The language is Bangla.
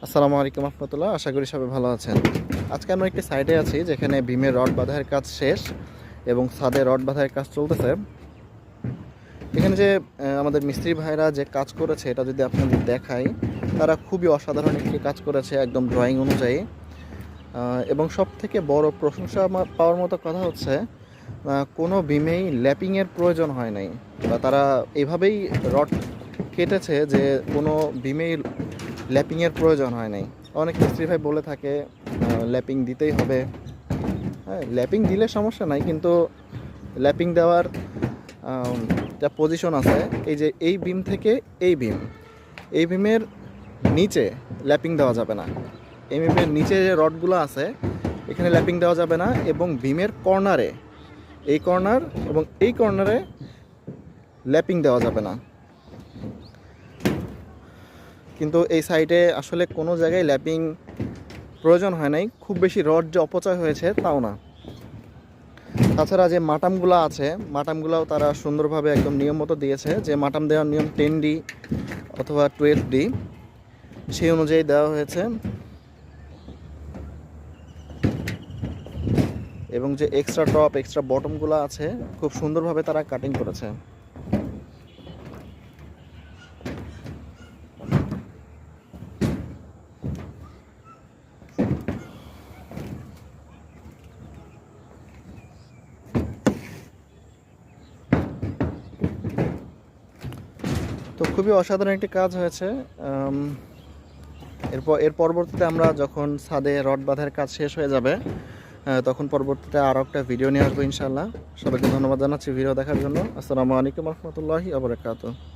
আসসালামু আলাইকুম রহমতুল্লাহ। আশা করি সবাই ভালো আছেন। আজকে আমরা একটি সাইটে আছি যেখানে বিমের রড বাঁধার কাজ শেষ এবং ছাদে রড বাঁধার কাজ চলতেছে। এখানে যে আমাদের মিস্ত্রি ভাইরা যে কাজ করেছে এটা যদি আপনাদের দেখাই, তারা খুবই অসাধারণ একটি কাজ করেছে একদম ড্রয়িং অনুযায়ী। এবং সব থেকে বড় প্রশংসা পাওয়ার মতো কথা হচ্ছে কোনো বিমেই ল্যাপিংয়ের প্রয়োজন হয় নাই, বা তারা এভাবেই রড কেটেছে যে কোনো বিমেই ল্যাপিংয়ের প্রয়োজন হয় নাই। অনেক মিস্ত্রি ভাই বলে থাকে ল্যাপিং দিতেই হবে। হ্যাঁ, ল্যাপিং দিলে সমস্যা নাই, কিন্তু ল্যাপিং দেওয়ার যা পজিশন আছে, এই যে এই বিম থেকে এই বিমের নিচে ল্যাপিং দেওয়া যাবে না। এই বিমের নিচে যে রডগুলো আছে এখানে ল্যাপিং দেওয়া যাবে না, এবং বিমের কর্নারে এই কর্নার এবং এই কর্নারে ল্যাপিং দেওয়া যাবে না। কিন্তু এই সাইডে আসলে কোনো জায়গায় ল্যাপিং প্রয়োজন হয় নাই, খুব বেশি রড যে অপচয় হয়েছে তাও না। তাছাড়া যে মাটামগুলো আছে, মাটামগুলোও তারা সুন্দরভাবে একদম নিয়ম মতো দিয়েছে। যে মাটাম দেওয়ার নিয়ম 10D অথবা 12D, সেই অনুযায়ী দেওয়া হয়েছে। এবং যে এক্সট্রা টপ এক্সট্রা বটমগুলো আছে খুব সুন্দরভাবে তারা কাটিং করেছে। তো খুবই অসাধারণ একটি কাজ হয়েছে। এর পরবর্তীতে আমরা যখন ছাদে রড বাঁধার কাজ শেষ হয়ে যাবে, তখন পরবর্তীতে আরও একটা ভিডিও নিয়ে আসবো ইনশাআল্লাহ। সবাইকে ধন্যবাদ জানাচ্ছি ভিডিও দেখার জন্য। আসসালামু আলাইকুম রহমতুল্লাহি ওয়া বারাকাতুহু।